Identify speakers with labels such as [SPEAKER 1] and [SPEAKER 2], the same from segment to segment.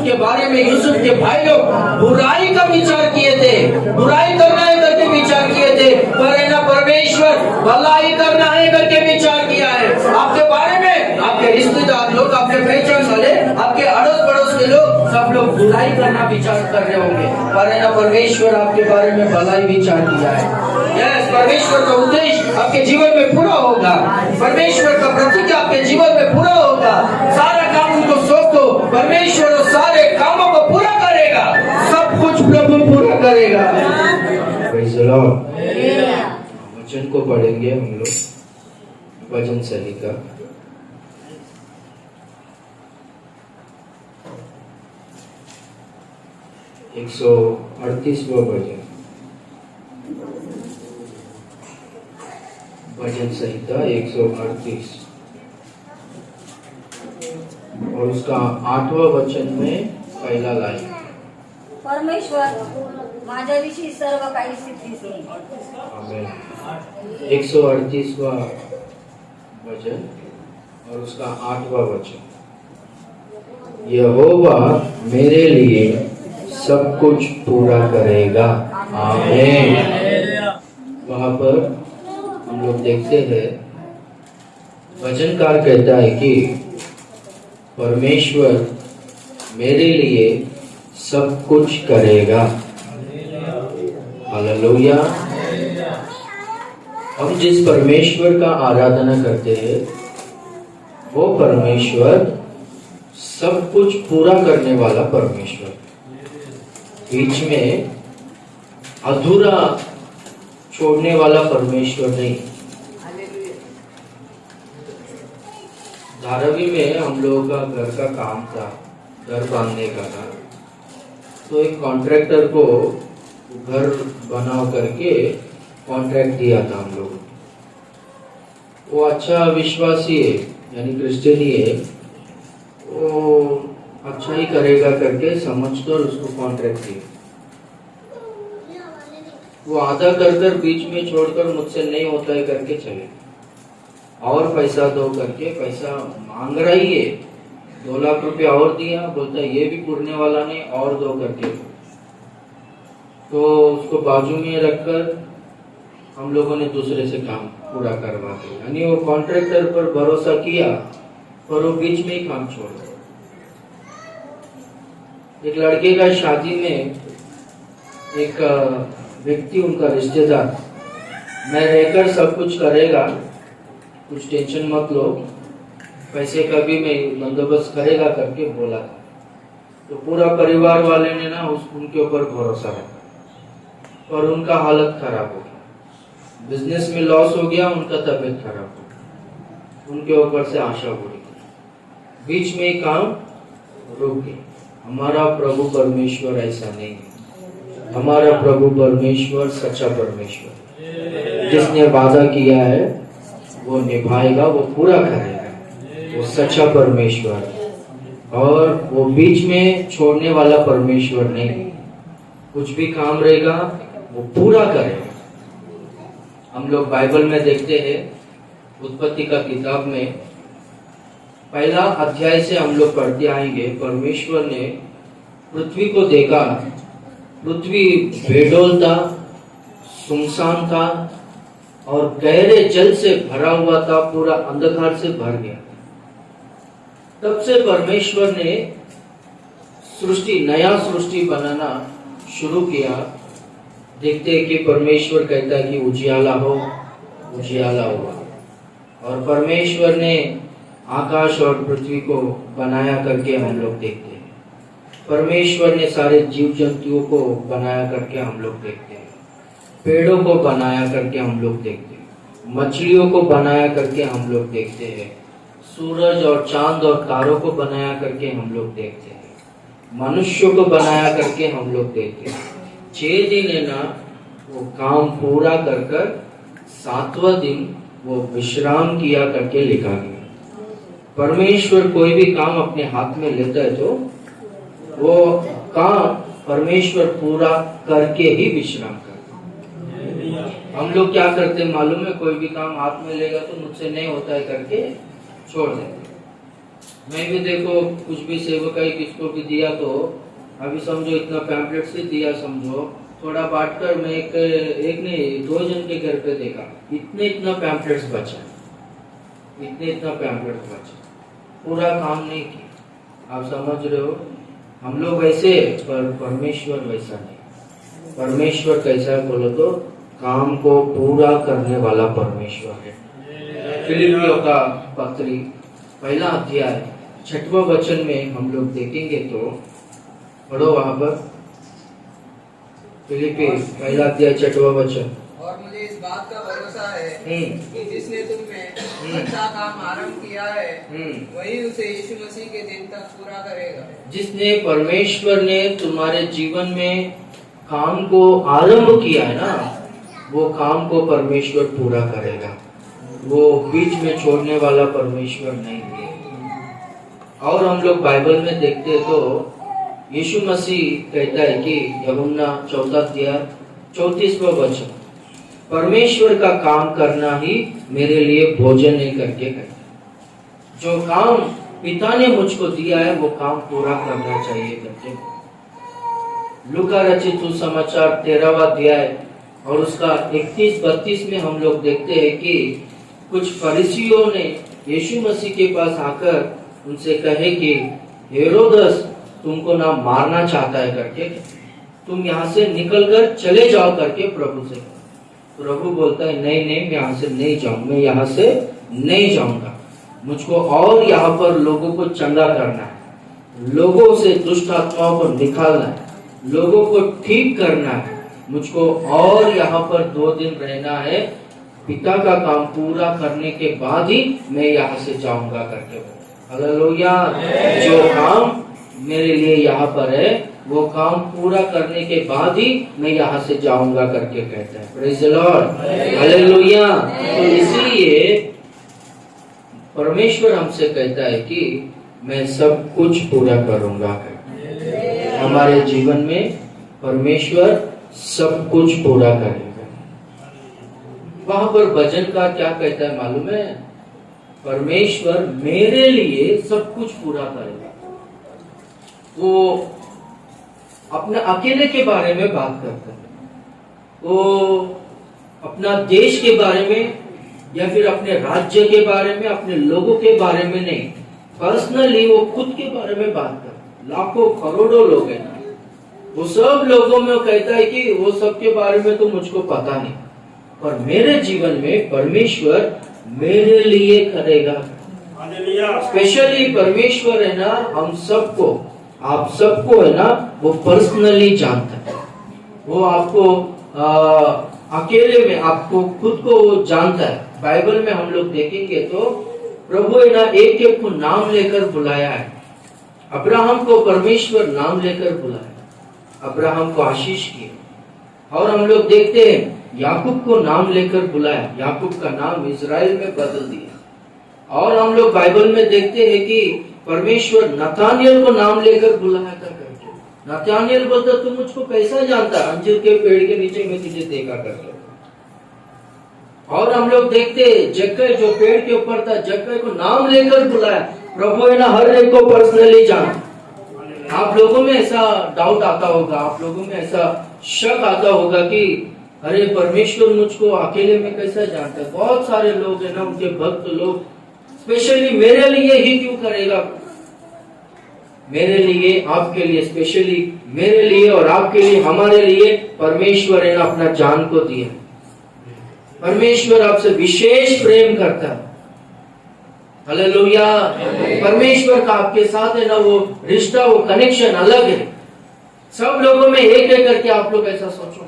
[SPEAKER 1] यूसुफ के बारे में यूसुफ के भाई लोग बुराई का विचार किए थे, बुराई करना है करके विचार किए थे, पर है ना परमेश्वर भलाई करना है करके विचार किया है। आपके बारे में आपके रिश्तेदार लोग, आपके पहचान वाले, आपके अड़ोस पड़ोस के लोग सब लोग बुराई करना विचार कर रहे होंगे, पर है ना परमेश्वर आपके बारे में भलाई विचार किया है। यस, परमेश्वर का उद्देश्य आपके जीवन में पूरा होगा, परमेश्वर का प्रतिज्ञा आपके जीवन में पूरा होगा। सारा काम उनको सौंप दो, परमेश्वर उस सारे कामों को पूरा करेगा, सब कुछ प्रभु पूरा करेगा। Praise the Lord. वचन को पढ़ेंगे हम लोग भजन संहिता 138वां भजन, भजन संहिता 138 और उसका 8वां वचन में पहला लाइन,
[SPEAKER 2] परमेश्वर माझ्याविषयी सर्व काही सिद्धीस येईल।
[SPEAKER 1] आमेन। 138वां वचन और उसका 8वां वचन, यहोवा मेरे लिए सब कुछ पूरा करेगा। आमेन। वहां पर हम लोग देखते हैं वचनकार कहता है कि परमेश्वर मेरे लिए सब कुछ करेगा। हालेलुया। हम जिस परमेश्वर का आराधना करते हैं वो परमेश्वर सब कुछ पूरा करने वाला परमेश्वर, बीच में अधूरा छोड़ने वाला परमेश्वर नहीं। धारावी में हम लोगों का घर का काम था, घर बांधने का था, तो एक कॉन्ट्रैक्टर को घर बना करके कॉन्ट्रैक्ट दिया था हम लोग। वो अच्छा विश्वासी है, यानी क्रिश्चियनी है, वो अच्छा ही करेगा करके समझकर उसको कॉन्ट्रैक्ट दिया। वो आधा कर बीच में छोड़कर मुझसे नहीं होता है करके चले, और पैसा दो करके पैसा मांग रही है। 2 लाख रुपया और दिया, बोलता है ये भी पुरने वाला नहीं, और दो करके। तो उसको बाजू में रखकर हम लोगों ने दूसरे से काम पूरा करवा दिया, यानी वो कॉन्ट्रैक्टर पर भरोसा किया पर वो बीच में ही काम छोड़ दिया। एक लड़के का शादी में एक व्यक्ति, उनका रिश्तेदार, मैं रहकर सब कुछ करेगा, कुछ टेंशन मत लो, पैसे का भी मैं बंदोबस्त करेगा करके बोला था। तो पूरा परिवार वाले ने ना उनके ऊपर भरोसा रखा, और उनका हालत खराब हो गया, बिजनेस में लॉस हो गया, उनका तबीयत खराब हो गया, उनके ऊपर से आशा बुरी, बीच में ही काम रुक गया। हमारा प्रभु परमेश्वर ऐसा नहीं है। हमारा प्रभु परमेश्वर सच्चा परमेश्वर, जिसने वादा किया है वो निभाएगा, वो पूरा करेगा। वो सच्चा परमेश्वर, और वो बीच में छोड़ने वाला परमेश्वर नहीं। कुछ भी काम रहेगा वो पूरा करेगा। हम लोग बाइबल में देखते हैं, उत्पत्ति का किताब में पहला अध्याय से हम लोग पढ़ते आएंगे। परमेश्वर ने पृथ्वी को देखा, पृथ्वी बेडौल था, सुनसान था, और गहरे जल से भरा हुआ था, पूरा अंधकार से भर गया। तब से परमेश्वर ने नया सृष्टि बनाना शुरू किया। देखते हैं कि परमेश्वर कहता है कि उजियाला हो, उजियाला हुआ, और परमेश्वर ने आकाश और पृथ्वी को बनाया करके हम लोग देखते हैं। परमेश्वर ने सारे जीव जंतुओं को बनाया करके हम लोग देखते हैं, पेड़ों को बनाया करके हम लोग देखते हैं, मछलियों को बनाया करके हम लोग देखते हैं, सूरज और चांद और तारों को बनाया करके हम लोग देखते हैं, मनुष्यों को बनाया करके हम लोग देखते हैं। 6 दिन है ना वो काम पूरा कर 7वां दिन वो विश्राम किया करके लिखा गया। परमेश्वर कोई भी काम अपने हाथ में लेता है तो वो काम परमेश्वर पूरा करके ही विश्राम करता है। हम लोग क्या करते हैं मालूम है? कोई भी काम हाथ में लेगा तो मुझसे नहीं होता है करके छोड़ देते। मैं भी देखो कुछ भी सेवकाई किसको भी दिया तो अभी समझो इतना पैम्पलेट से दिया, समझो थोड़ा बांटकर मैं एक नहीं 2 जन के घर पे देखा, इतना पैम्पलेट्स बचा, इतना पैम्पलेट्स बचा, पूरा काम नहीं किया। आप समझ रहे हो, हम लोग वैसे पर परमेश्वर वैसा नहीं। परमेश्वर कैसा है बोलो तो काम को पूरा करने वाला परमेश्वर है। फिलिपियों का पत्री 1 अध्याय 6वां वचन में हम लोग देखेंगे तो पढ़ो वहां पर, फिलिपी 1 अध्याय 6वां वचन।
[SPEAKER 3] और मुझे इस बात का भरोसा है कि जिसने तुम में अच्छा काम आरंभ किया है वही उसे यीशु मसीह के दिन तक पूरा करेगा।
[SPEAKER 1] जिसने परमेश्वर ने तुम्हारे जीवन में काम को आरंभ किया है ना, वो काम को परमेश्वर पूरा करेगा। वो बीच में छोड़ने वाला परमेश्वर नहीं है। और हम लोग बाइबल में देखते तो यीशु मसीह कहता है कि यूहन्ना 4 अध्याय 34वां वचन, परमेश्वर का काम करना ही मेरे लिए भोजन नहीं करके कहता। जो काम पिता ने मुझको दिया है वो काम पूरा करना चाहिए करके। लूका रचित सुसमाचार 13वां अध्याय और उसका 31-32 में हम लोग देखते हैं कि कुछ फरीसियों ने यीशु मसीह के पास आकर उनसे कहे कि हेरोदस तुमको ना मारना चाहता है करके, तुम यहाँ से निकलकर चले जाओ करके प्रभु से। प्रभु बोलता है नहीं मैं यहाँ से नहीं जाऊँ, मैं यहाँ से नहीं जाऊंगा। मुझको और यहाँ पर लोगों को चंगा करना है, लोगों से दुष्ट आत्माओं को निकालना है, लोगों को ठीक करना है। मुझको और यहाँ पर 2 दिन रहना है, पिता का काम पूरा करने के बाद ही मैं यहाँ से जाऊंगा करके। हालेलुया। जो काम मेरे लिए यहाँ पर है वो काम पूरा करने के बाद ही मैं यहाँ से जाऊंगा करके कहता है। Praise the Lord, hallelujah. तो इसलिए परमेश्वर हमसे कहता है कि मैं सब कुछ पूरा करूंगा। हमारे जीवन में परमेश्वर सब कुछ पूरा करेगा। वहां पर भजन का क्या कहता है मालूम है? परमेश्वर मेरे लिए सब कुछ पूरा करेगा। वो अपने अकेले के बारे में बात करता है, वो अपना देश के बारे में या फिर अपने राज्य के बारे में, अपने लोगों के बारे में नहीं, पर्सनली वो खुद के बारे में बात करता है। लाखों करोड़ों लोग हैं, वो सब लोगों में कहता है कि वो सब के बारे में तो मुझको पता नहीं, पर मेरे जीवन में परमेश्वर मेरे लिए करेगा। स्पेशली परमेश्वर है ना, हम सबको, आप सबको है ना, वो पर्सनली जानता है। वो आपको अकेले में, आपको खुद को वो जानता है। बाइबल में हम लोग देखेंगे तो प्रभु है ना, एक एक को नाम लेकर बुलाया है। अब्राहम को परमेश्वर नाम लेकर बुलाया, अब्राहम को आशीष किया। और हम लोग देखते हैं याकूब को नाम लेकर बुलाया, याकूब का नाम इजराइल में बदल दिया। और हम लोग बाइबल में देखते हैं कि परमेश्वर नतानियल को नाम लेकर बुलाया था करके। नतानियल बोलता तू मुझको कैसा जानता, अंजीर के पेड़ के नीचे में तुझे देखा करके। और हम लोग देखते जक्कई जो पेड़ के ऊपर था, जक्कई को नाम लेकर बुलाया। प्रभु है ना, हर एक को पर्सनली जानता। आप लोगों में ऐसा डाउट आता होगा, आप लोगों में ऐसा शक आता होगा कि अरे परमेश्वर मुझको अकेले में कैसा जानता है। बहुत सारे लोग है ना, उनके भक्त लोग, स्पेशली मेरे लिए ही क्यों करेगा, मेरे लिए, आपके लिए, स्पेशली मेरे लिए और आपके लिए, हमारे लिए परमेश्वर है ना अपना जान को दिया। परमेश्वर आपसे विशेष प्रेम करता है। हालेलुया। परमेश्वर का आपके साथ है ना वो रिश्ता, वो कनेक्शन अलग है। सब लोगों में एक एक करके आप लोग ऐसा सोचो ना,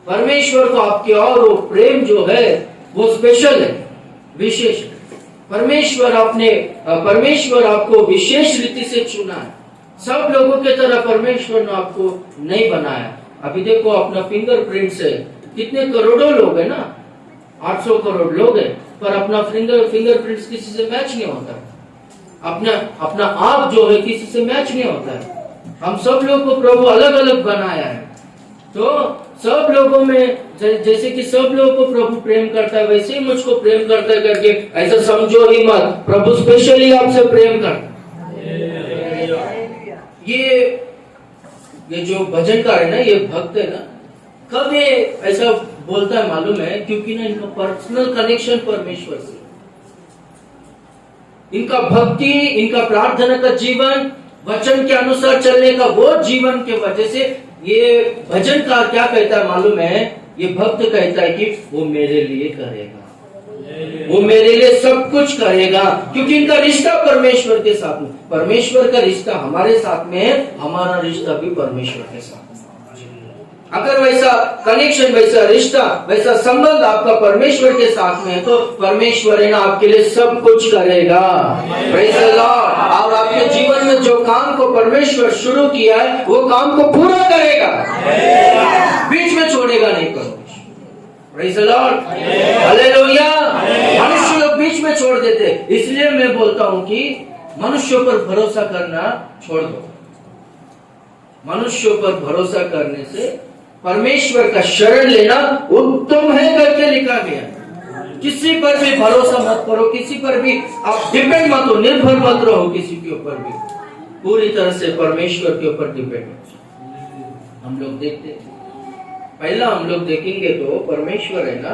[SPEAKER 1] परमेश्वर को आपके और वो प्रेम जो है वो स्पेशल है, विशेष। परमेश्वर आपको विशेष रीति से चुना है। सब लोगों के तरह परमेश्वर ने आपको नहीं बनाया। अभी देखो अपना फिंगरप्रिंट से कितने करोड़ों लोग है ना, 800 करोड़ लोग हैं, पर अपना फिंगरप्रिंट्स किसी से मैच नहीं होता। अपना आप जो है किसी से मैच नहीं होता है। हम सब लोग को प्रभु अलग अलग बनाया है। तो सब लोगों में जैसे कि सब लोगों को प्रभु प्रेम करता है वैसे ही मुझको प्रेम करता है करके ऐसा समझो ही मत। प्रभु स्पेशली आपसे प्रेम करता है। ये जो भजनकार है ना, ये भक्त है ना, कब ये ऐसा बोलता है मालूम है? क्योंकि ना इनका पर्सनल कनेक्शन परमेश्वर से, इनका भक्ति, इनका प्रार्थना का जीवन, वचन के अनुसार चलने का वो जीवन के वजह से ये भजनकार क्या कहता है मालूम है? ये भक्त कहता है कि वो मेरे लिए करेगा, वो मेरे लिए सब कुछ करेगा, क्योंकि इनका रिश्ता परमेश्वर के साथ में, परमेश्वर का रिश्ता हमारे साथ में है, हमारा रिश्ता भी परमेश्वर के साथ में। अगर वैसा कनेक्शन, वैसा रिश्ता, वैसा संबंध आपका परमेश्वर के साथ में है तो परमेश्वर है ना आपके लिए सब कुछ करेगा। Praise the Lord. और आपके जीवन में जो काम को परमेश्वर शुरू किया है वो काम को पूरा करेगा, बीच में छोड़ेगा नहीं परमेश्वर। Praise the Lord, hallelujah. मनुष्य लोग बीच में छोड़ देते, इसलिए मैं बोलता हूँ कि मनुष्यों पर भरोसा करना छोड़ दो। मनुष्यों पर भरोसा करने से परमेश्वर का शरण लेना उत्तम है करके लिखा गया। किसी पर भी भरोसा मत करो, किसी पर भी आप डिपेंड मत हो, निर्भर मत रहो किसी के ऊपर भी, पूरी तरह से परमेश्वर के ऊपर डिपेंड हो। हम लोग देखते, पहला हम लोग देखेंगे तो परमेश्वर है ना,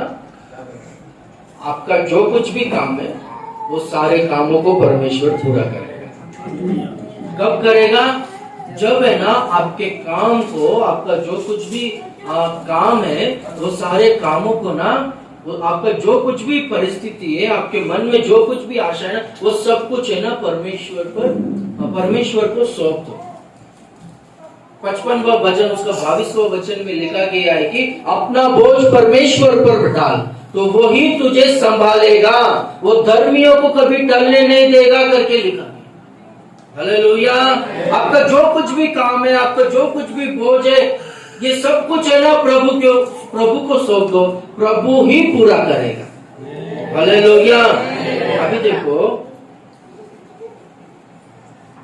[SPEAKER 1] आपका जो कुछ भी काम है वो सारे कामों को परमेश्वर पूरा करेगा। कब करेगा? जब है ना आपके काम को, आपका जो कुछ भी काम है वो सारे कामों को ना, वो आपका जो कुछ भी परिस्थिति है, आपके मन में जो कुछ भी आशा है ना, वो सब कुछ है ना परमेश्वर को सौंप दो। 55वां भजन उसका 22वां वचन में लिखा गया है कि अपना बोझ परमेश्वर पर डाल तो वो ही तुझे संभालेगा, वो धर्मियों को कभी टलने नहीं देगा करके लिखा। हालेलुया। आपका जो कुछ भी काम है, आपका जो कुछ भी बोझ है, ये सब कुछ है ना प्रभु को सौंप दो, प्रभु ही पूरा करेगा। हालेलुया। अभी देखो,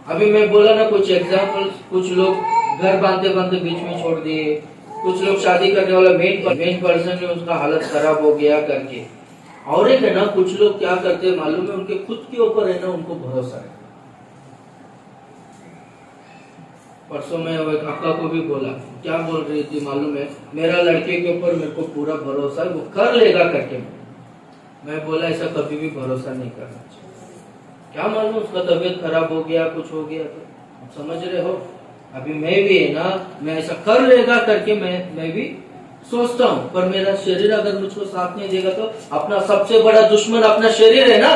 [SPEAKER 1] अभी मैं बोला ना कुछ एग्जाम्पल, कुछ लोग घर बांधते बांधते बीच में छोड़ दिए, कुछ लोग शादी करने वाला मेन पर्सन ने उसका हालत खराब हो गया करके। और एक है ना, कुछ लोग क्या करते हैं मालूम है? उनके खुद के ऊपर है ना उनको भरोसा है। परसों मैं अक्का को भी बोला, क्या बोल रही थी मालूम है? मेरा लड़के के ऊपर मेरे को पूरा भरोसा है, वो कर लेगा करके। मैं बोला ऐसा कभी भी भरोसा नहीं करना चाहिए। क्या मालूम उसका तबीयत खराब हो गया, कुछ हो गया तो समझ रहे हो। अभी मैं भी है ना, मैं ऐसा कर लेगा करके मैं भी सोचता हूँ, पर मेरा शरीर अगर मुझको साथ नहीं देगा तो अपना सबसे बड़ा दुश्मन अपना शरीर है ना।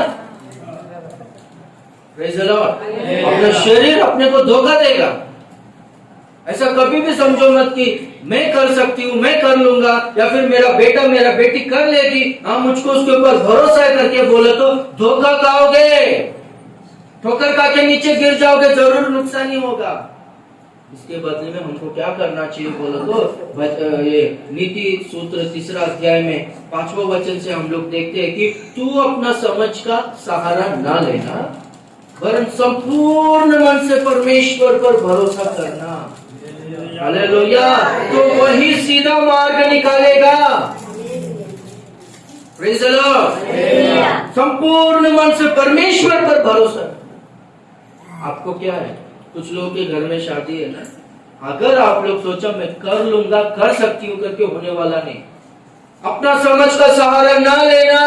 [SPEAKER 1] Praise the Lord. अपना शरीर अपने को धोखा देगा। ऐसा कभी भी समझो मत कि मैं कर सकती हूँ, मैं कर लूंगा, या फिर मेरा बेटा मेरा बेटी कर लेगी, हाँ मुझको उसके ऊपर भरोसा है करके बोले तो धोखा खाओगे, ठोकर खा के नीचे गिर जाओगे, जरूर नुकसान ही होगा। इसके बदले में हमको क्या करना चाहिए बोलो तो ये नीति सूत्र 3 अध्याय में 5वां वचन से हम लोग देखते हैं कि तू अपना समझ का सहारा ना लेना, वरन संपूर्ण मन से परमेश्वर पर भरोसा करना। हालेलुया। तो वही सीधा मार्ग निकालेगा। Praise the Lord. संपूर्ण मन से परमेश्वर पर भरोसा। आपको क्या है, कुछ लोगों के घर में शादी है ना, अगर आप लोग सोचा मैं कर लूंगा, कर सकती हूँ करके, होने वाला नहीं। अपना समझ का सहारा ना लेना,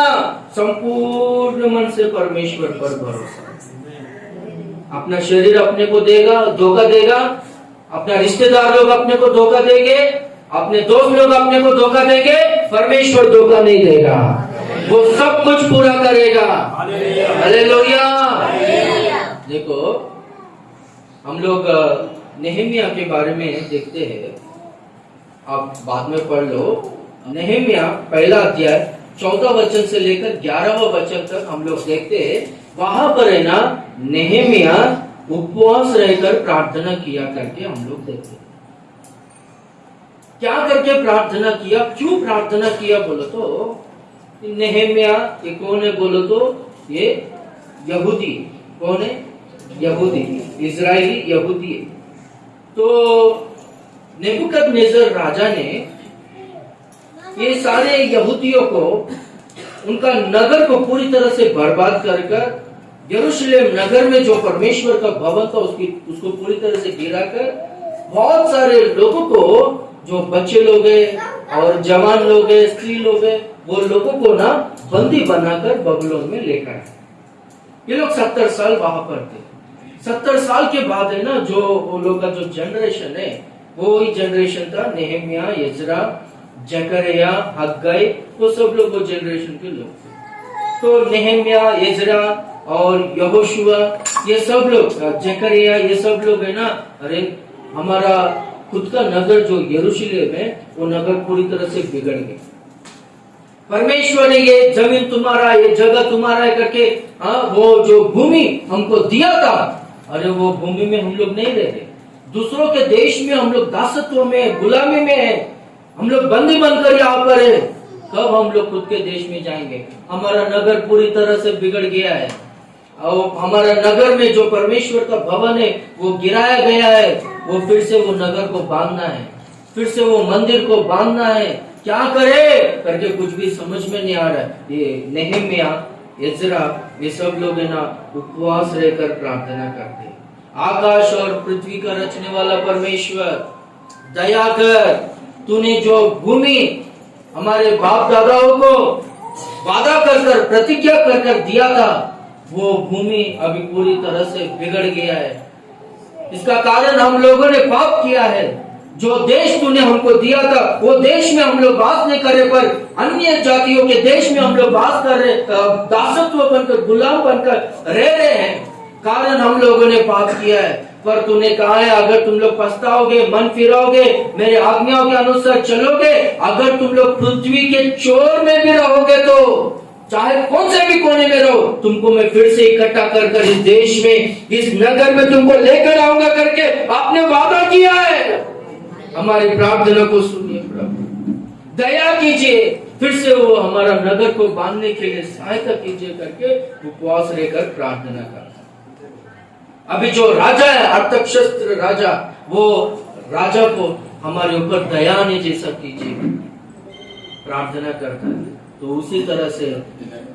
[SPEAKER 1] संपूर्ण मन से परमेश्वर पर भरोसा। अपना शरीर अपने को देगा, धोखा देगा, अपना रिश्तेदार लोग अपने को धोखा देंगे, अपने दोस्त लोग अपने को धोखा देंगे, परमेश्वर धोखा नहीं देगा, वो सब कुछ पूरा करेगा। हालेलुया। देखो, हम लोग नेहमिया के बारे में देखते हैं, आप बाद में पढ़ लो। नेहमिया पहला अध्याय 14 वचन से लेकर 11वां वचन तक हम लोग देखते हैं। वहां पर है ना, नेहमिया उपवास रहकर प्रार्थना किया करके हम लोग देखते हैं। क्या करके प्रार्थना किया, क्यों प्रार्थना किया बोलो तो, नेहमिया ये कौन है बोलो तो, ये यहूदी। कौन है? यहूदी, इजरायली यहूदी है। तो नेबुकदनेस्सर राजा ने ये सारे यहूदियों को उनका नगर को पूरी तरह से बर्बाद कर कर यरूशलेम नगर में जो परमेश्वर का भवन था उसको पूरी तरह से गिरा कर बहुत सारे लोगों को, जो बच्चे लोग हैं और जवान लोग हैं, स्त्री लोग हैं, वो लोगों को ना बंदी बनाकर बबुलोन में लेकर आए। ये लोग 70 साल वहां पर थे। 70 साल के बाद है ना, जो वो लोग का जो जनरेशन है वो ही जनरेशन था नेहमिया, यजरा, जकरिया, हग्गाई, वो सब लोग वो जनरेशन के लोग थे। तो नेहमिया, यजरा और यहोशुआ, ये सब लोग, जकरिया, ये सब लोग है ना, अरे हमारा खुद का नगर जो यरूशलेम है वो नगर पूरी तरह से बिगड़ गया। परमेश्वर ने ये जमीन तुम्हारा, ये जगह तुम्हारा है करके वो जो भूमि हमको दिया था, अरे वो भूमि में हम लोग नहीं रहते, दूसरों के देश में हम लोग दासत्व में, गुलामी में है, हम लोग बंदी बनकर यहाँ पर है। कब हम लोग खुद के देश में जाएंगे? हमारा नगर पूरी तरह से बिगड़ गया है और हमारा नगर में जो परमेश्वर का भवन है वो गिराया गया है। वो फिर से वो नगर को बांधना है, फिर से वो मंदिर को बांधना है। क्या करे करके कुछ भी समझ में नहीं आ रहा है। ये नेहमिया, यजरा, ये सब लोग है ना उपवास रहकर प्रार्थना करते हैं। आकाश और पृथ्वी का रचने वाला परमेश्वर, दया कर, तूने जो भूमि हमारे बाप दादाओं को वादा कर प्रतिज्ञा कर दिया था, वो भूमि अभी पूरी तरह से बिगड़ गया है। इसका कारण हम लोगों ने पाप किया है। जो देश तूने हमको दिया था वो देश में हम लोग बात नहीं कर रहे, पर अन्य जातियों के देश में हम लोग बात कर रहे, दासत्व बनकर, गुलाम बनकर रह रहे हैं। कारण हम लोगों ने पाप किया है। पर तूने कहा है अगर तुम लोग पछताओगे, मन फिराओगे, मेरे आज्ञाओं के अनुसार चलोगे, अगर तुम लोग पृथ्वी के चोर में भी रहोगे, तो चाहे कौन से भी कोने में रहो, तुमको मैं फिर से इकट्ठा कर इस देश में, इस नगर में तुमको लेकर आऊंगा करके आपने वादा किया है। हमारी प्रार्थना को सुनिए प्रभु, दया कीजिए, फिर से वो हमारा नगर को बांधने के लिए सहायता कीजिए करके उपवास रहकर प्रार्थना करता। अभी जो राजा है, अर्थशस्त्र राजा, वो राजा को हमारे ऊपर दया ने जैसा कीजिए प्रार्थना करता है। तो उसी तरह से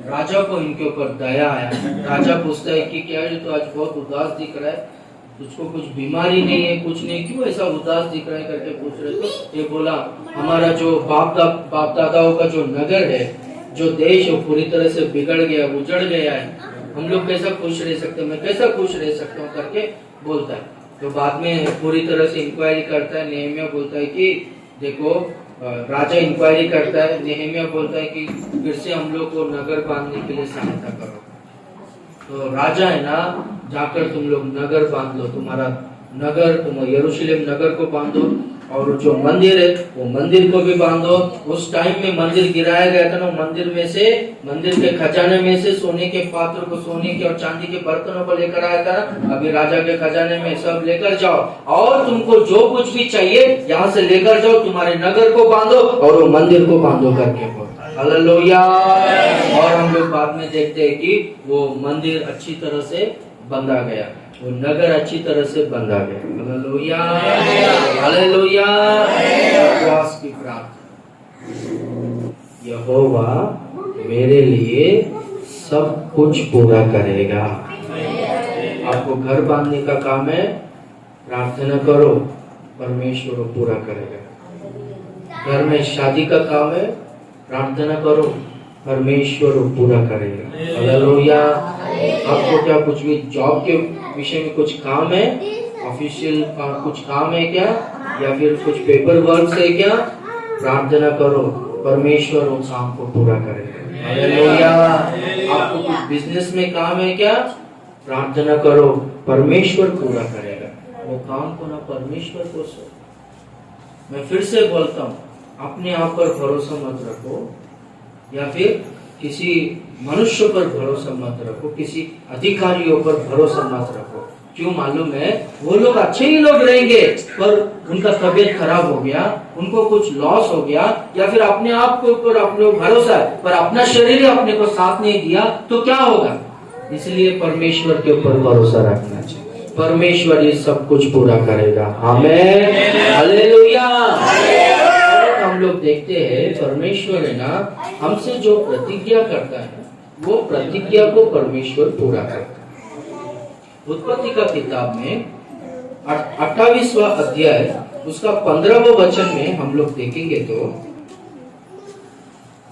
[SPEAKER 1] राजा को इनके ऊपर दया आया। राजा पूछता है कि क्या ये तो आज बहुत उदास दिख रहा है, तुझको कुछ बीमारी नहीं है, कुछ नहीं, क्यों ऐसा उदास दिख रहा है करके पूछ रहे। तो ये बोला हमारा जो बाप दादाओं का जो नगर है, जो देश वो पूरी तरह से बिगड़ गया, उजड़ गया है, हम लोग कैसा खुश रह सकते हैं, मैं कैसा खुश रह सकता हूँ करके बोलता है। तो बाद में पूरी तरह से इंक्वायरी करता है। नेहमिया बोलता है कि देखो, राजा इंक्वायरी करता है, नेहमिया बोलता है कि फिर से हम लोग को नगर बांधने के लिए सहायता करो। तो राजा है ना, जाकर तुम लोग नगर बांध लो, तुम्हारा नगर, तुम यरूशलेम नगर को बांधो, और जो मंदिर है वो मंदिर को भी बांधो। उस टाइम में मंदिर गिराया गया था ना, मंदिर में से, मंदिर के खजाने में से सोने के पात्र को, सोने के और चांदी के बर्तनों को लेकर आया था। अभी राजा के खजाने में सब लेकर जाओ, और तुमको जो कुछ भी चाहिए यहाँ से लेकर जाओ, तुम्हारे नगर को बांधो और वो मंदिर को बांधो करके बोल। हालेलुया। और हम लोग बाद में देखते हैं कि वो मंदिर अच्छी तरह से बंधा गया, वो नगर अच्छी तरह से बंधा गया। Hallelujah, hallelujah. उपवास की प्रार्थना, यहोवा मेरे लिए सब कुछ पूरा करेगा। आपको घर बांधने का काम है, प्रार्थना करो, परमेश्वर वो पूरा करेगा। घर में शादी का काम है, प्रार्थना करो, परमेश्वर वो पूरा करेगा। हालेलुया। आपको क्या कुछ भी जॉब के विषय में कुछ काम है, ऑफिशियल कुछ काम है क्या, या फिर कुछ पेपर वर्क है क्या, प्रार्थना करो, परमेश्वर वो काम को पूरा करेगा। हालेलुया। आपको कुछ बिजनेस में काम है क्या, प्रार्थना करो, परमेश्वर पूरा करेगा वो काम को ना, परमेश्वर को सो। मैं फिर से बोलता हूँ, अपने आप पर भरोसा मत रखो, या फिर किसी मनुष्य पर भरोसा मत रखो, किसी अधिकारियों पर भरोसा मत रखो। क्यों मालूम है, वो लोग अच्छे ही लोग रहेंगे, पर उनका तबीयत खराब हो गया, उनको कुछ लॉस हो गया, या फिर अपने आप के ऊपर अपने भरोसा है पर अपना शरीर अपने को साथ नहीं दिया, तो क्या होगा। इसलिए परमेश्वर के ऊपर भरोसा रखना चाहिए, परमेश्वर ये सब कुछ पूरा करेगा। आमीन, हालेलुया। हम लोग देखते हैं परमेश्वर है ना हमसे जो प्रतिज्ञा करता है वो प्रतिज्ञा को परमेश्वर पूरा करता है। उत्पत्ति का किताब में 28वां अध्याय उसका 15वां वचन में हम लोग देखेंगे तो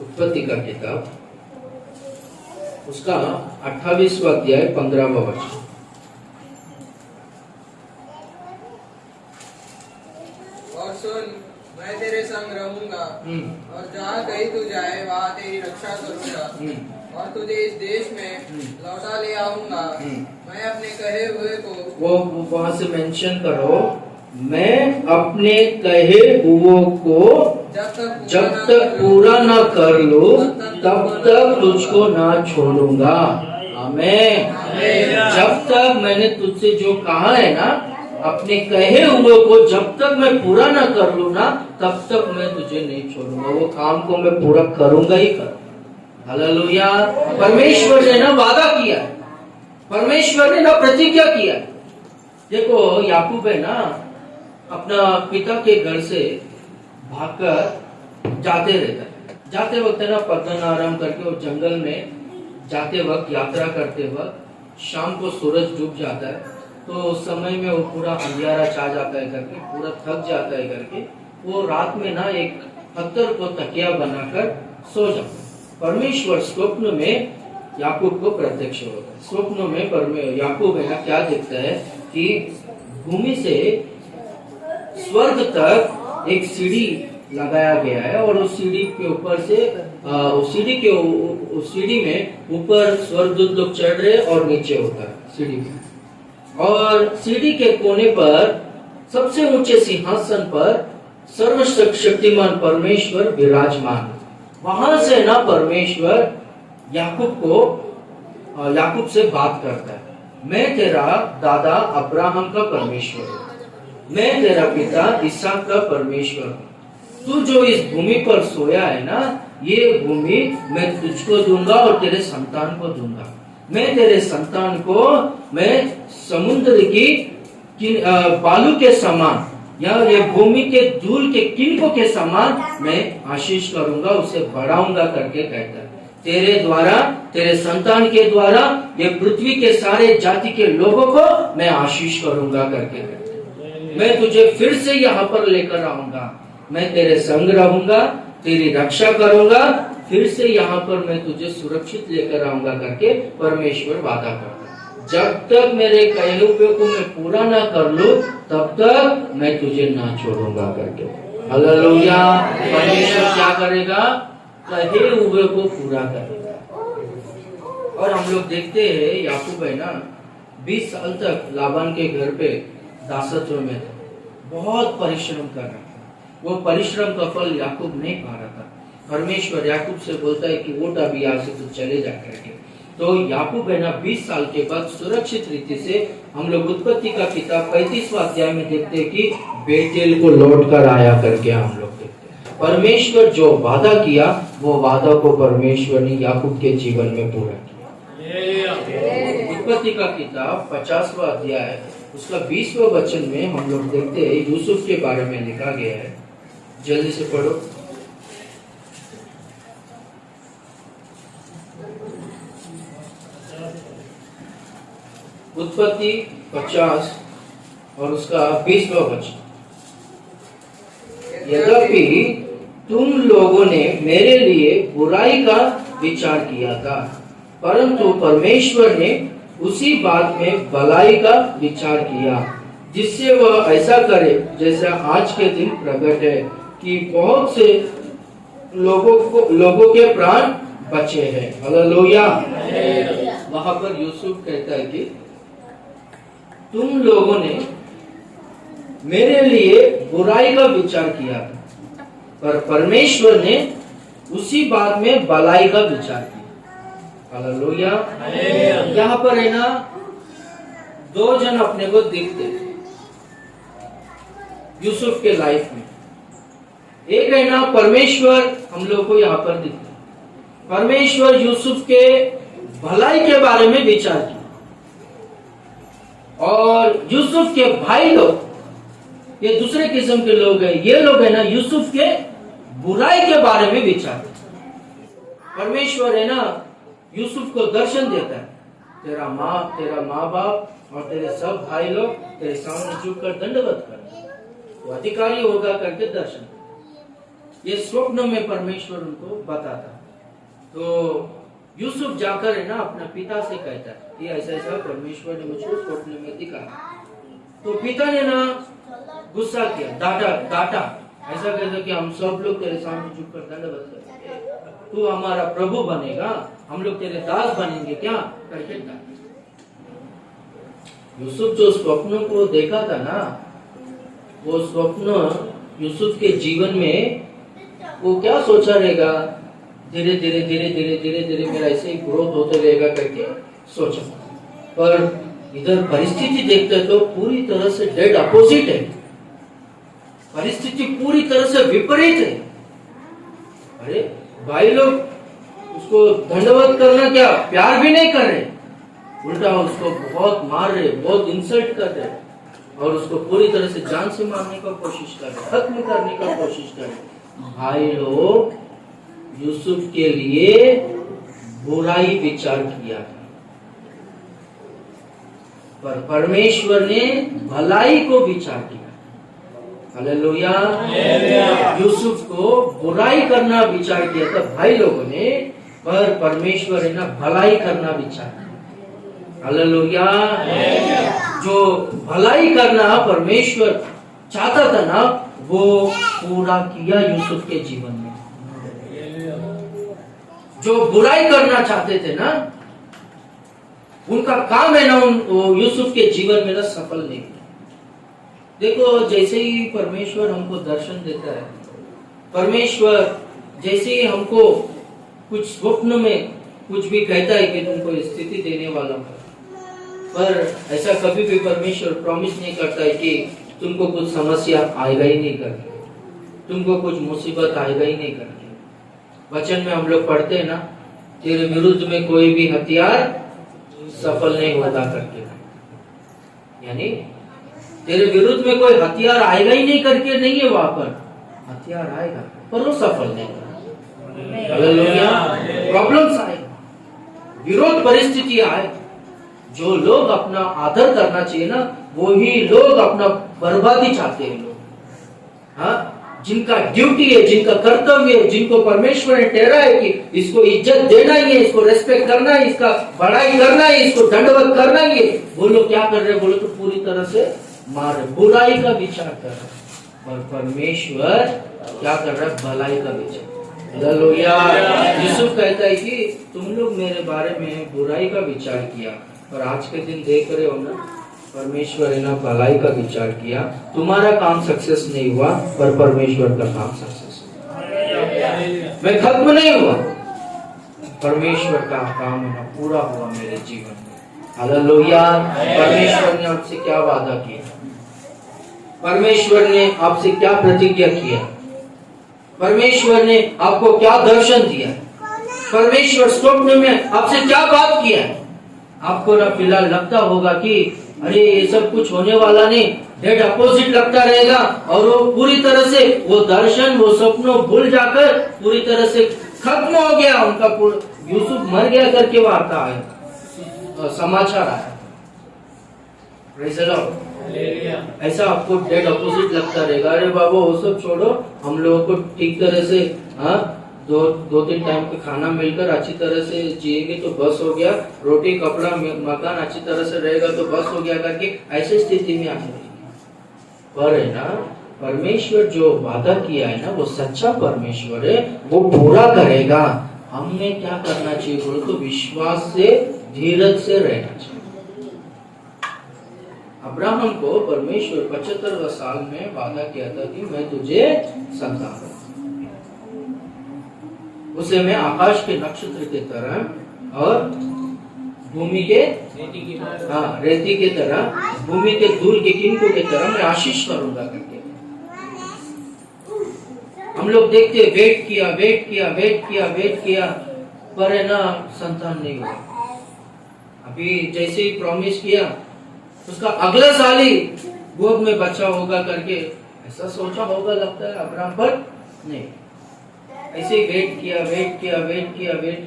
[SPEAKER 1] उत्पत्ति का किताब उसका 28वां अध्याय 15वां वचन।
[SPEAKER 3] और सुन, मैं तेरे संग रहूंगा और जहाँ कहीं तू जाए वहाँ तेरी रक्षा करूंगा और तुझे इस देश में लौटा ले आऊंगा। मैं अपने कहे हुए को
[SPEAKER 1] वो वहां से मेंशन करो, मैं अपने कहे हुए को जब तक पूरा न कर लो तब तक तुझको ना छोड़ूंगा। आमीन। जब तक मैंने तुझसे जो कहा है ना अपने कहे हुए को जब तक मैं पूरा ना कर लूँ ना तब तक मैं तुझे नहीं छोड़ूंगा। वो काम को मैं पूरा करूंगा ही करूंगा। हालेलुया। परमेश्वर ने ना वादा किया, परमेश्वर ने ना प्रतिज्ञा किया। देखो याकूब है ना अपना पिता के घर से भागकर जाते रहता है। जाते वक्त ना पद्दन आराम करके वो जंगल में जाते वक्त यात्रा करते वक्त शाम को सूरज डूब जाता है तो उस समय में वो पूरा अंधियारा छा जाता है करके पूरा थक जाता है करके वो रात में ना एक पत्थर को तकिया बनाकर सो जाता है। परमेश्वर स्वप्न में याकूब को प्रत्यक्ष होता है। स्वप्न में याकूब है ना क्या देखता है कि भूमि से स्वर्ग तक एक सीढ़ी लगाया गया है और उस सीढ़ी के ऊपर से उस सीढ़ी में ऊपर स्वर्गदूत लोग चढ़ रहे और नीचे होता है सीढ़ी में। और सीढ़ी के कोने पर सबसे ऊंचे सिंहासन पर सर्वशक्तिमान परमेश्वर विराजमान। वहां से ना परमेश्वर याकूब से बात करता है, मैं तेरा दादा अब्राहम का परमेश्वर हूँ, मैं तेरा पिता इसहाक का परमेश्वर हूँ। तू जो इस भूमि पर सोया है ना ये भूमि मैं तुझको दूंगा और तेरे संतान को दूंगा। मैं तेरे संतान को मैं समुद्र की बालू के समान या ये भूमि के धूल के किनको के समान मैं आशीष करूंगा, उसे बढ़ाऊंगा करके कहता है। तेरे द्वारा तेरे संतान के द्वारा ये पृथ्वी के सारे जाति के लोगों को मैं आशीष करूंगा करके कहता है। मैं तुझे फिर से यहाँ पर लेकर आऊंगा, मैं तेरे संग रहूंगा, तेरी रक्षा करूंगा, फिर से यहाँ पर मैं तुझे सुरक्षित लेकर आऊंगा करके परमेश्वर वादा करता है। जब तक मेरे कहे हुए को मैं पूरा ना कर लूं तब तक मैं तुझे ना छोड़ूंगा करके। हालेलुया। परमेश्वर क्या करेगा? कहे हुए को पूरा करेगा। और हम लोग देखते हैं याकूब है ना 20 साल तक लाबान के घर पे दासत्व में था, बहुत परिश्रम कर रहा था। वो परिश्रम का फल याकूब नहीं पा रहा था। परमेश्वर याकूब से बोलता है कि उठ अभी यहाँ से तू चले जा करके। तो याकूब है ना 20 साल के बाद सुरक्षित रीति से हम लोग उत्पत्ति का किताब 35वां अध्याय में देखते हैं कि बेतेल को लौट कर आया करके हम लोग देखते हैं। परमेश्वर जो वादा किया वो वादा को परमेश्वर ने याकूब के जीवन में पूरा किया। उत्पत्ति का किताब 50वां अध्याय उसका 20वां वचन में हम लोग देखते हैं यूसुफ के बारे में लिखा गया है। जल्दी से पढ़ो। उत्पत्ति 50 और उसका 20वां वचन। यद्यपि तुम लोगों ने मेरे लिए बुराई का विचार किया था परंतु परमेश्वर ने उसी बात में भलाई का विचार किया जिससे वह ऐसा करे जैसा आज के दिन प्रकट है कि बहुत से लोगों के प्राण बचे हैं। हालेलुया। वहां पर यूसुफ कहता है कि तुम लोगों ने मेरे लिए बुराई का विचार किया था पर परमेश्वर ने उसी बात में भलाई का विचार किया। हालेलुया। यहाँ पर है ना दो जन अपने को दिखते यूसुफ के लाइफ में। एक है ना परमेश्वर हम लोग को यहाँ पर दिखते। परमेश्वर यूसुफ के भलाई के बारे में विचार किया और यूसुफ के भाई लोग ये दूसरे किस्म के लोग हैं। ये लोग है ना यूसुफ के बुराई के बारे में विचार करता है। परमेश्वर है ना यूसुफ को दर्शन देता है, तेरा माँ बाप और तेरे सब भाई लोग तेरे सामने झुककर दंडवत कर, वो अधिकारी होगा करके दर्शन। ये स्वप्न में परमेश्वर उनको बताता। तो यूसुफ जाकर है ना अपने पिता से कहता है कि ऐसा ऐसा परमेश्वर ने मुझको स्वप्न में दिखाया। तो पिता ने ना गुस्सा किया, डांटा, ऐसा कहता कि हम सब लोग तेरे सामने झुककर दंडवत करेंगे, तू हमारा प्रभु बनेगा, हम लोग तेरे दास बनेंगे क्या करके डांटा। यूसुफ जो स्वप्न को देखा था ना, वो स्वप्न यूसुफ के जीवन में वो क्या सोचा रहेगा, धीरे धीरे मेरा ऐसे ही ग्रोथ होते रहेगा करके सोचा। पर इधर परिस्थिति देखते तो पूरी तरह से डेड अपोजिट है, परिस्थिति पूरी तरह से विपरीत है। अरे भाई लोग उसको दंडवत करना क्या प्यार भी नहीं कर रहे, उल्टा उसको बहुत मार रहे, बहुत इंसल्ट कर रहे और उसको पूरी तरह से जान से मारने का कोशिश कर रहे, खत्म करने का कोशिश कर रहे। भाई लोग यूसुफ के लिए बुराई विचार किया था, पर परमेश्वर ने भलाई को विचार किया। हालेलुया। यूसुफ को बुराई करना विचार किया था भाई लोगों ने, पर परमेश्वर ने ना भलाई करना विचार किया। हालेलुया। जो भलाई करना परमेश्वर चाहता था ना, वो पूरा किया यूसुफ के जीवन में। जो बुराई करना चाहते थे ना, उनका काम है ना यूसुफ के जीवन में ना सफल नहीं किया। देखो जैसे ही परमेश्वर हमको दर्शन देता है, परमेश्वर जैसे ही हमको कुछ स्वप्न में कुछ भी कहता है कि तुमको स्थिति देने वाला है, पर ऐसा कभी भी परमेश्वर प्रॉमिस नहीं करता है कि तुमको कुछ समस्या आएगा ही नहीं करके, तुमको कुछ मुसीबत आएगा ही नहीं करके। वचन में हम लोग पढ़ते हैं ना, तेरे विरुद्ध में कोई भी हथियार सफल नहीं होता करके, यानी तेरे विरुद्ध में कोई हथियार आएगा ही नहीं करके नहीं है, वहां पर हथियार आएगा पर वो सफल नहीं होगा। प्रॉब्लम्स आएगा, विरोध परिस्थिति आए, जो लोग अपना आदर करना चाहिए ना, वो ही लोग अपना बर्बादी चाहते हैं लोग। हाँ, जिनका ड्यूटी है, जिनका कर्तव्य है, जिनको परमेश्वर ने ठहरा है कि इसको इज्जत देना ही है, इसको रेस्पेक्ट करना है, इसका बड़ाई करना है, इसको दंडवत करना ही है, वो लोग क्या कर रहे हैं बोलो तो पूरी तरह से मार रहे, बुराई का विचार कर रहे। और परमेश्वर क्या कर रहा है, भलाई का विचार। हालेलुया। यूसुफ कहता है कि तुम लोग मेरे बारे में बुराई का विचार किया, और आज के दिन देख रहे हो ना, परमेश्वर ने ना भलाई का विचार किया। तुम्हारा काम सक्सेस नहीं हुआ, पर परमेश्वर का काम सक्सेस हुआ। मैं खत्म नहीं हुआ, परमेश्वर का काम है ना पूरा हुआ मेरे जीवन में। हालेलुया। परमेश्वर ने आपसे क्या वादा किया, परमेश्वर ने आपसे क्या प्रतिज्ञा किया, परमेश्वर ने आपको क्या दर्शन दिया, परमेश्वर स्वप्न में आपसे क्या बात किया। आपको ना फिलहाल लगता होगा कि अरे ये सब कुछ होने वाला नहीं, डेड अपोजिट लगता रहेगा, और वो पूरी तरह से वो दर्शन, वो सपनों भूल जाकर पूरी तरह से खत्म हो गया उनका। यूसुफ मर गया करके वार्ता आया, समाचार आया। Praise the Lord. ऐसा आपको डेड अपोजिट लगता रहेगा, अरे बाबा वो सब छोड़ो, हम लोगों को ठीक तरह से दो तीन टाइम का खाना मिलकर अच्छी तरह से जिएंगे तो बस हो गया, रोटी कपड़ा मकान अच्छी तरह से रहेगा तो बस हो गया करके ऐसी स्थिति में आ जाएगी। पर है ना, परमेश्वर जो वादा किया है ना, वो सच्चा परमेश्वर है, वो पूरा करेगा। हमने क्या करना चाहिए बोलो तो विश्वास से, धीरज से रहना चाहिए। अब्राहम को परमेश्वर 75वें साल में वादा किया था कि मैं तुझे संतान दूंगा, उसे मैं आकाश के नक्षत्र के तरह और भूमि के रेती के तरह, भूमि के धूल के किनको के तरह मैं आशीष करूंगा करके। हम लोग देखते वेट किया, पर है ना संतान नहीं हुआ। अभी जैसे ही प्रॉमिस किया, उसका अगला साल ही गोद में बच्चा होगा करके ऐसा सोचा होगा लगता है अब्राहम, पर नहीं, ऐसे वेट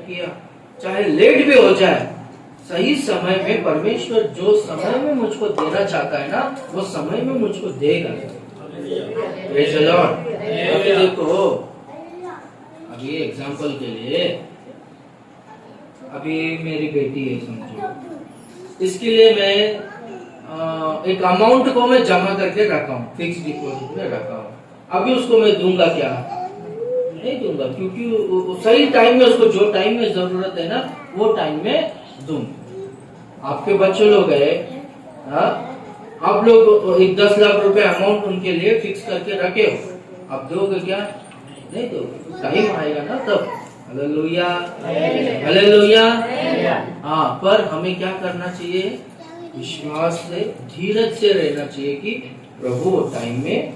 [SPEAKER 1] किया, चाहे लेट भी हो जाए, सही समय में परमेश्वर जो समय में मुझको देना चाहता है ना, वो समय में मुझको देगा। Praise the Lord। अभी देखो, अभी एग्जाम्पल के लिए, अभी मेरी बेटी है समझो, इसके लिए मैं एक अमाउंट को मैं जमा करके रखा हूँ, फिक्स डिपॉजिट में रखा हूँ। अभी उसको मैं दूंगा क्या? नहीं दूंगा, क्योंकि सही टाइम में उसको जो टाइम में जरूरत है ना, वो टाइम में दूंगा। आपके बच्चे लोग है, आप लोग एक 10 लाख रुपए अमाउंट उनके लिए फिक्स करके रखे हो, आप दोगे क्या? नहीं दोगे, टाइम आएगा ना तब। Hallelujah, hallelujah. हाँ, पर हमें क्या करना चाहिए? विश्वास से, धीरज से रहना चाहिए कि प्रभु वो टाइम में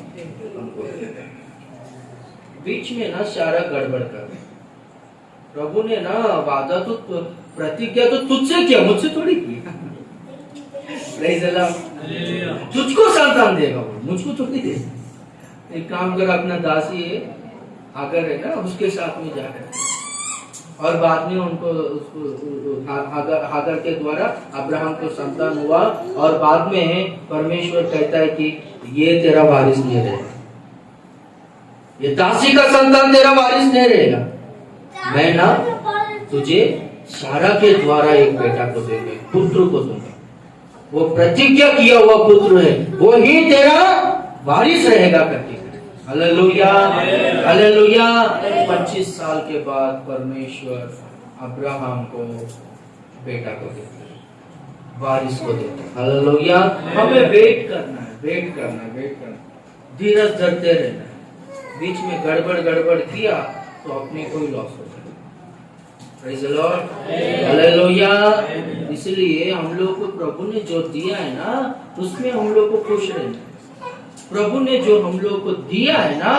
[SPEAKER 1] हमको देगा। बीच में ना सारा गड़बड़ कर, प्रभु ने ना वादा तो, प्रतिज्ञा तो तुझसे किया, मुझसे थोड़ी की। Praise the Lord। तुझको संतान देगा वो, मुझको थोड़ी देगा। एक काम कर, अपना दासी है हागर है ना, उसके साथ में जाकर, और बाद में उनको हागर के द्वारा अब्राहम को संतान हुआ, और बाद में परमेश्वर कहता है कि ये तेरा वारिस नहीं रहेगा, ये दासी का संतान तेरा वारिस नहीं रहेगा, मैं ना तुझे सारा के द्वारा एक बेटा को देंगे, पुत्र को दूंगा। वो प्रतिज्ञा किया हुआ पुत्र है, वो ही तेरा वारिस रहेगा करके। Hallelujah, hallelujah. 25 साल के बाद परमेश्वर अब्राहम को बेटा को देता है, वारिस को देता है। हालेलुया। हमें वेट करना है, वेट करना है, वेट करना, धीरज धरते रहना है। बीच में गड़बड़ किया तो अपने को ही लॉस हो जाएगा। Praise the Lord, hallelujah. इसलिए हम लोग को प्रभु ने जो दिया है ना, उसमें हम लोग को खुश रहना है। प्रभु ने जो हम लोग को दिया है ना,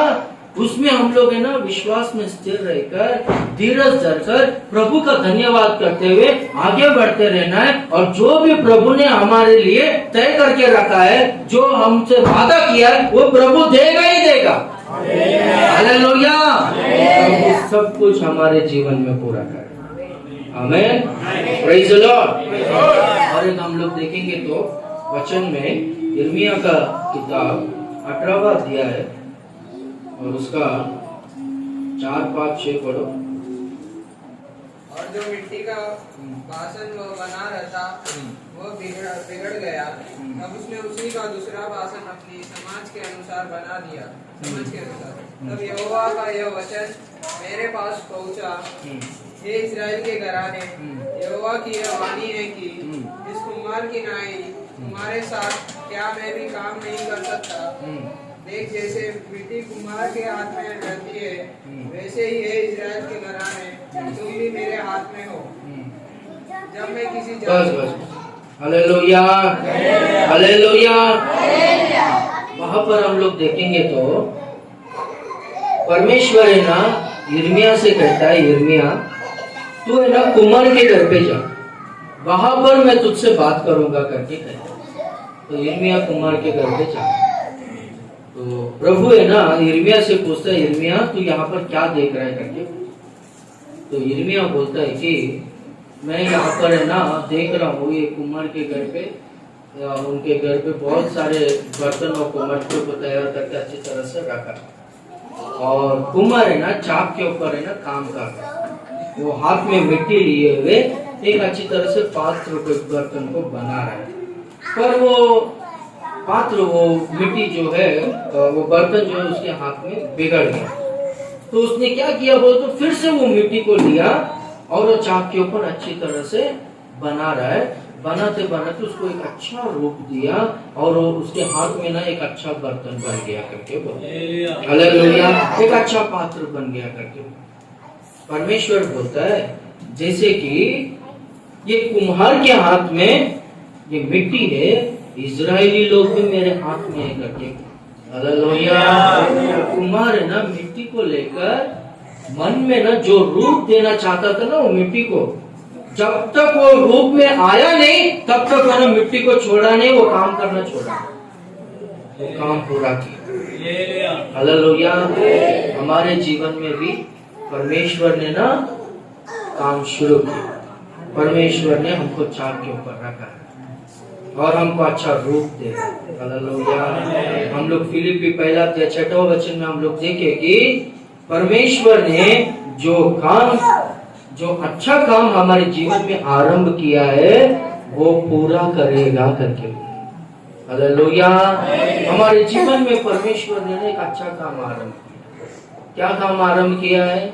[SPEAKER 1] उसमें हम लोग है ना विश्वास में स्थिर रहकर, धीरज धरकर, प्रभु का धन्यवाद करते हुए आगे बढ़ते रहना है। और जो भी प्रभु ने हमारे लिए तय करके रखा है, जो हमसे वादा किया है, वो प्रभु देगा ही देगा। हालेलुया। प्रभु सब कुछ हमारे जीवन में पूरा करे। आमीन। Praise the Lord. और एक हम लोग देखेंगे तो वचन में यिर्मयाह का किताब 18वां अध्याय है, और उसका 4, 5, 6 पढ़ो।
[SPEAKER 3] और जो मिट्टी का बासन वो बना रहता, वो बिगड़ गया, तब उसने उसी का दूसरा बासन अपनी समाज के अनुसार बना दिया, समझ के अनुसार। तब यहोवा का यह वचन मेरे पास पहुंचा, हे इस्राएल के घराने, यहोवा की यह वाणी है कि इस कुम्हार की नाई तुम्हारे साथ क्या मैं भी काम नहीं कर सकता? देख, जैसे मिट्टी कुम्हार के हाथ में रहती है, वैसे ही है इस्राएल के घराने, तुम भी मेरे हाथ में हो। जब मैं किसी
[SPEAKER 1] हालेलुया, हालेलुया। वहां पर हम लोग देखेंगे तो परमेश्वर है ना यिर्मयाह से कहता है, यिर्मयाह तू है ना कुम्हार के घर पे जा, वहां पर मैं तुझसे बात करूंगा करके कहता। तो यिर्मयाह कुम्हार के घर पे जा, तो प्रभु है ना यिर्मयाह से पूछता है, यिर्मयाह तू यहाँ पर क्या देख रहा है करके। तो यिर्मयाह बोलता है कि मैं यहाँ पर है ना देख रहा हूँ, ये कुम्हार के घर पे, उनके घर पे बहुत सारे बर्तन और कुम्हार को तैयार करके अच्छी तरह से रखा, और कुम्हार है ना चाप के ऊपर है ना काम कर रहा है, वो हाथ में मिट्टी लिए हुए एक अच्छी तरह से पात्र के बर्तन को बना रहा है। पर वो पात्र, वो मिट्टी जो है, वो बर्तन जो है उसके हाथ में बिगड़ गया। तो उसने क्या किया, वो तो फिर से वो मिट्टी को लिया और वो चाप के ऊपर अच्छी तरह से बना रहा है। बनाते बनाते उसको एक अच्छा रूप दिया, और उसके हाथ में ना एक अच्छा बर्तन बन गया करके बोला। हालेलुया। एक अच्छा पात्र बन गया करके परमेश्वर बोलता है, जैसे कि ये कुम्हार के हाथ में ये मिट्टी है, इजरायली लोग भी मेरे हाथ में है करके। हालेलुया। कुम्हार है ना मिट्टी को लेकर मन में ना जो रूप देना चाहता था ना वो मिट्टी को, जब तक वो रूप में आया नहीं तब तक मैंने मिट्टी को छोड़ा नहीं, वो काम करना छोड़ा, वो काम पूरा किया। हालेलुया। हमारे जीवन में भी परमेश्वर ने ना काम शुरू किया, परमेश्वर ने हमको चाक के ऊपर रखा है और हमको अच्छा रूप दे रहा है। हालेलुया। हम लोग फिलिप्पी 1:6 वचन में हम लोग देखे कि परमेश्वर ने जो अच्छा काम हमारे जीवन में आरंभ किया है वो पूरा करेगा करके। हालेलुया। हमारे जीवन में परमेश्वर ने एक अच्छा काम आरंभ किया। क्या काम आरंभ किया है?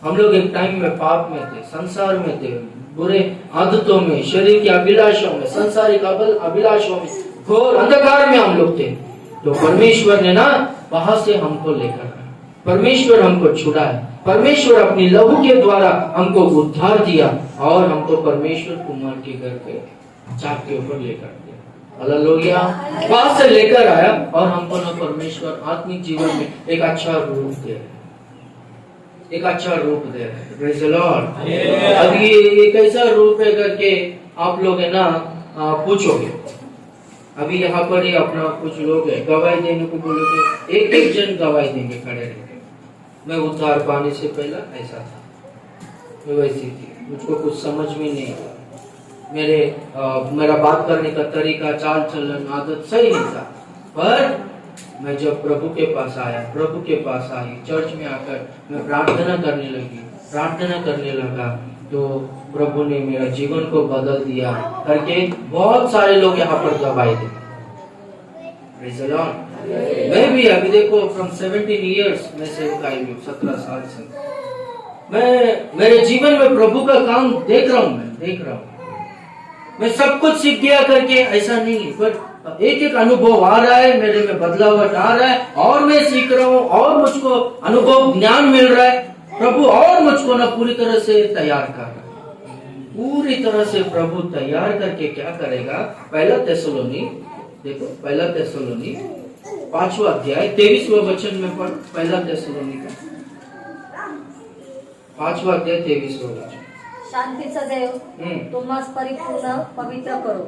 [SPEAKER 1] हम लोग एक टाइम में पाप में थे, संसार में थे, बुरे आदतों में, शरीर की अभिलाषों में, सांसारिक अभिलाषों में, घोर अंधकार में हम लोग थे। तो परमेश्वर ने ना वहां से हमको लेकर आया, परमेश्वर हमको छुड़ाया, परमेश्वर अपनी लहू के द्वारा हमको उद्धार दिया और हमको परमेश्वर कुमार के घर के चाक के ऊपर लेकर गया। हालेलुया। वहां से लेकर आया और हमको ना परमेश्वर आत्मिक जीवन में एक अच्छा रूप दे रहा है, एक अच्छा रूप दे रहा है। Praise the Lord. अब ये कैसा रूप है करके आप लोग है ना पूछोगे। अभी यहाँ पर ही अपना कुछ लोग है गवाही देने को बोलोगे, एक एक जन गवाही देंगे खड़े रहकर। मैं उद्धार पाने से पहला ऐसा था, मैं वैसी थी, मुझको कुछ समझ में नहीं आता, मेरा बात करने का तरीका, चाल चलन, आदत सही नहीं था। पर मैं जब प्रभु के पास आया, प्रभु के पास आई, चर्च में आकर मैं प्रार्थना करने लगा तो प्रभु ने मेरा जीवन को बदल दिया करके बहुत सारे लोग यहाँ पर गवाही दे। Praise the Lord. मैं भी अभी देखो फ्रॉम 17 इयर्स में सेवकाई हूँ, 17 साल से मैं मेरे जीवन में प्रभु का काम देख रहा हूँ। मैं सब कुछ सीख गया करके ऐसा नहीं है, पर एक एक अनुभव आ रहा है, मेरे में बदलाव आ रहा है और मैं सीख रहा हूँ और मुझको अनुभव ज्ञान मिल रहा है। प्रभु और मुझको ना पूरी तरह से तैयार कर रहा है, पूरी तरह से प्रभु तैयार करके क्या करेगा। पहला थिस्सलुनी देखो, पहला थिस्सलुनी 5वां अध्याय 23वां वचन में पढ़। पहला थिस्सलुनी का 5वां अध्याय 23वां वचन।
[SPEAKER 2] शांतीचा देव तुम्हास परिपूर्ण पवित्र करो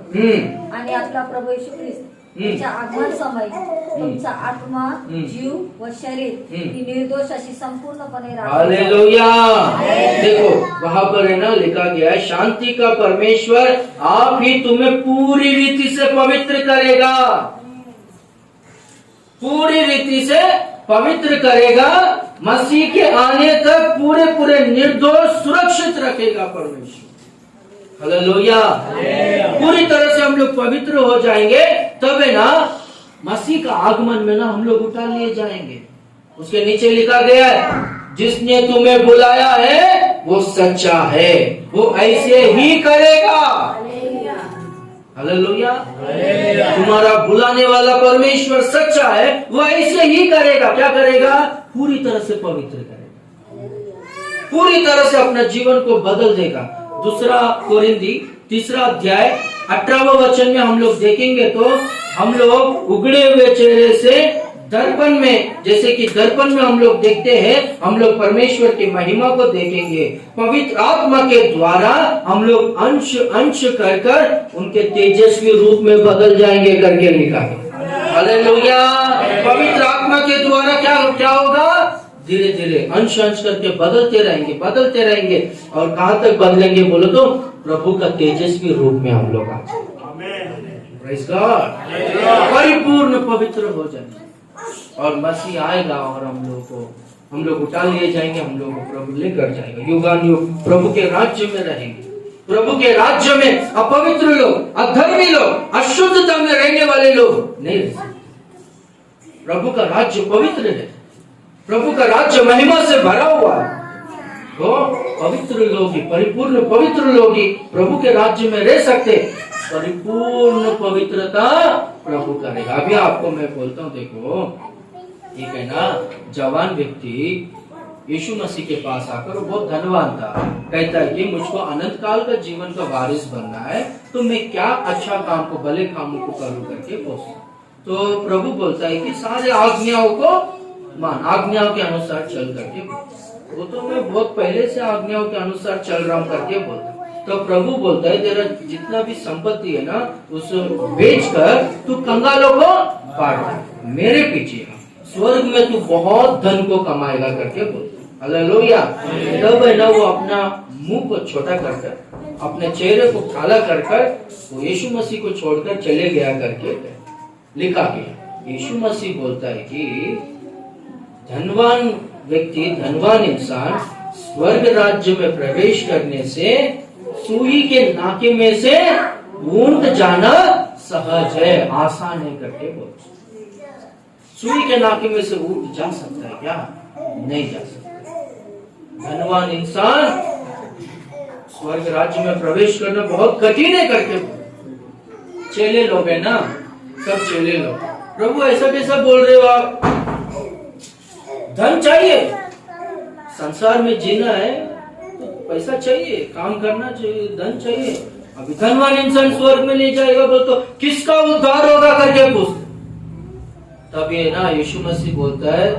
[SPEAKER 2] आणि आपला प्रभू येशू ख्रिस्त त्याच्या आगमन समय तुमचा आत्मा, जीव व शरीर ही निर्दोष अशी संपूर्णपणे राखा।
[SPEAKER 1] हालेलुया। देखो वहां पर है ना लिखा गया है, शांति का परमेश्वर आप ही तुम्हें पूरी रीति से पवित्र करेगा, पूरी रीति से पवित्र करेगा, मसीह के आने तक पूरे निर्दोष सुरक्षित रखेगा परमेश्वर। हालेलुया। पूरी तरह से हम लोग पवित्र हो जाएंगे तब है ना मसीह का आगमन में ना हम लोग उठा लिए जाएंगे। उसके नीचे लिखा गया है, जिसने तुम्हें बुलाया है वो सच्चा है, वो ऐसे ही करेगा। हालेलुया। तुम्हारा बुलाने वाला परमेश्वर सच्चा है, वो ऐसे ही करेगा। क्या करेगा? पूरी तरह से पवित्र करेगा, पूरी तरह से अपना जीवन को बदल देगा। दूसरा कोरिंथी 3 अध्याय 18वां वचन में हम लोग देखेंगे तो हम लोग उगड़े हुए चेहरे से दर्पण में, जैसे कि दर्पण में हम लोग देखते हैं, हम लोग परमेश्वर की महिमा को देखेंगे। पवित्र आत्मा के द्वारा हम लोग अंश अंश कर उनके तेजस्वी रूप में बदल जाएंगे करके लिखा है। हालेलुया। पवित्र आत्मा के द्वारा क्या होगा? धीरे धीरे अंश अंश करके बदलते रहेंगे और कहां तक बदलेंगे बोलो तो प्रभु का तेजस्वी रूप में हम लोग आ जाएंगे। Praise God. परिपूर्ण पवित्र हो जाएंगे और मसीह आएगा और हम लोग उठा लिए जाएंगे, हम लोग को प्रभु लेकर जाएगा। युगानुयुग प्रभु के राज्य में रहेंगे। प्रभु के राज्य में अपवित्र लोग, अधर्मी लोग, अशुद्धता में रहने वाले लोग नहीं रह सकते। प्रभु का राज्य पवित्र है, प्रभु का राज्य महिमा से भरा हुआ है। तो पवित्र लोग ही, परिपूर्ण पवित्र लोग ही प्रभु के राज्य में रह सकते। परिपूर्ण पवित्रता प्रभु करेगा। अभी आपको मैं बोलता हूँ, देखो ठीक है ना, जवान व्यक्ति यीशु मसीह के पास आकर वो बहुत धनवान था, कहता है कि मुझको अनंत काल का जीवन का वारिस बनना है, तो मैं क्या अच्छा काम को, भले कामों को करूं करके बोलता। तो प्रभु बोलता है कि सारे आज्ञाओं को मान, आज्ञाओं के अनुसार चल करके। वो तो मैं बहुत पहले से आज्ञाओं के अनुसार चल रहा हूँ करके बोलता। तो प्रभु बोलता है, तेरा जितना भी संपत्ति है ना उस बेचकर तू कंगालों को बांट, मेरे पीछे स्वर्ग में तू बहुत धन को कमाएगा करके बोलता। हालेलुया। तब है ना वो अपना मुंह को छोटा कर अपने चेहरे को काला कर वो यीशु मसीह को छोड़कर चले गया करके लिखा गया। यीशु मसीह बोलता है कि धनवान व्यक्ति, धनवान इंसान स्वर्ग राज्य में प्रवेश करने से सुई के नाके में से ऊंट जाना सहज है, आसान है करके बोलते। सुई के नाके में से ऊंट जा सकता है क्या? नहीं जा सकता। धनवान इंसान स्वर्ग राज्य में प्रवेश करना बहुत कठिन है करके चेले लोग है ना, सब चेले लोग, प्रभु ऐसा कैसा बोल रहे हो आप? धन चाहिए, संसार में जीना है तो पैसा चाहिए, काम करना चाहिए, धन चाहिए। अभी धनवान इंसान स्वर्ग में नहीं जाएगा बोल तो किसका उद्धार होगा करके पूछते। तब ये ना यीशु मसीह बोलता है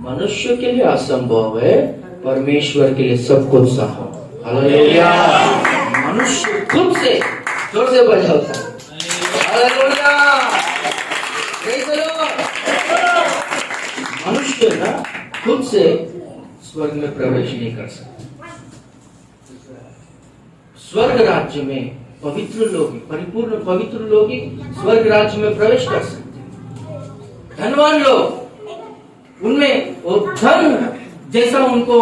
[SPEAKER 1] मनुष्य के लिए असंभव है, परमेश्वर के लिए सब कुछ संभव। हालेलुया। मनुष्य खुद से, जोर से बजाता है हालेलुया। मनुष्य ना खुद से स्वर्ग में प्रवेश नहीं कर सकता। स्वर्ग राज्य में पवित्र लोग, परिपूर्ण पवित्र लोग ही स्वर्ग राज्य में प्रवेश कर सकते। धनवान लोग, उनमें वो धन जैसा उनको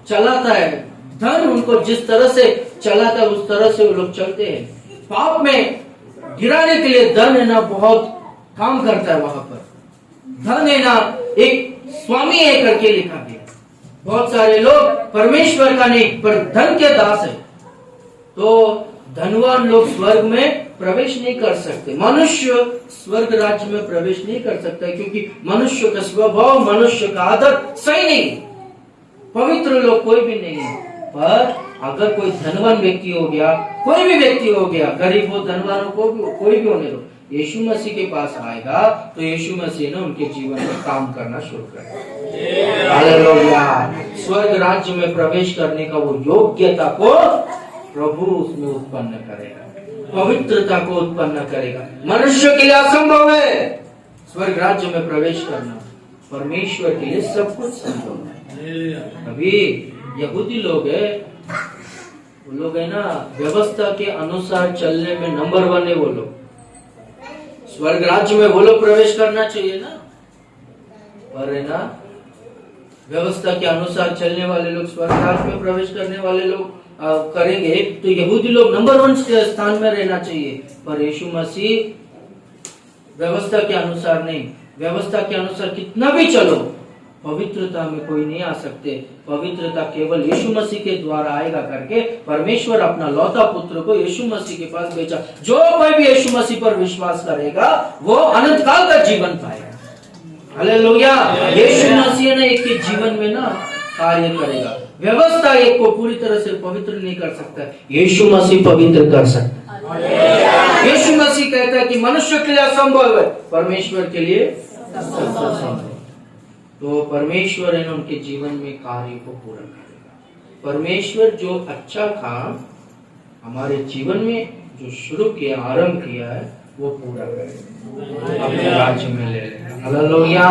[SPEAKER 1] चलाता है, धन उनको जिस तरह से चलाता है उस तरह से वो लोग चलते हैं। पाप में गिराने के लिए धन है ना बहुत काम करता है। वहां पर धन है ना एक स्वामी है करके लिखा गया। बहुत सारे लोग परमेश्वर का नहीं पर धन के दास है, तो धनवान लोग स्वर्ग में प्रवेश नहीं कर सकते। मनुष्य स्वर्ग राज्य में प्रवेश नहीं कर सकता क्योंकि मनुष्य का स्वभाव, मनुष्य का आदत सही नहीं, पवित्र लोग कोई भी नहीं है। पर अगर कोई धनवान व्यक्ति हो गया, कोई भी व्यक्ति हो गया, गरीब हो, धनवान हो, कोई भी होने दो, यीशु मसीह के पास आएगा तो यीशु मसीह ने उनके जीवन में काम करना शुरू करेगा। हालेलुया। स्वर्ग राज्य में प्रवेश करने का वो योग्यता को प्रभु उसमें उत्पन्न करेगा, पवित्रता को उत्पन्न करेगा। मनुष्य के लिए असंभव है स्वर्ग राज्य में प्रवेश करना, परमेश्वर के लिए सब कुछ संभव है। अभी यहूदी लोग है, वो लोग है ना व्यवस्था के अनुसार चलने में नंबर 1 है। वो लोग स्वर्ग राज्य में वो लोग प्रवेश करना चाहिए ना, पर है ना व्यवस्था के अनुसार चलने वाले लोग स्वर्ग राज्य में प्रवेश करने वाले लोग करेंगे तो यहूदी लोग नंबर 1 स्थान में रहना चाहिए। पर यीशु मसीह व्यवस्था के अनुसार नहीं, व्यवस्था के अनुसार कितना भी चलो पवित्रता में कोई नहीं आ सकते। पवित्रता केवल यीशु मसीह के द्वारा आएगा करके परमेश्वर अपना लौता पुत्र को यीशु मसीह के पास भेजा। जो कोई भी यीशु मसीह पर विश्वास करेगा वो अनंत काल का जीवन पाएगा। हालेलुया। यीशु मसीह ने एक के जीवन में ना कार्य करेगा। व्यवस्था एक को पूरी तरह से पवित्र नहीं कर सकता, यीशु मसीह पवित्र कर सकता है। यीशु मसीह कहता है कि मनुष्य के लिए असंभव है, परमेश्वर के लिए सब कुछ संभव है। तो परमेश्वर है उनके जीवन में कार्य को पूरा करेगा। परमेश्वर जो अच्छा काम हमारे जीवन में जो शुरू किया, आरंभ किया है, वो पूरा करेगा, अपने राज्य में ले लेगा। हालेलुया।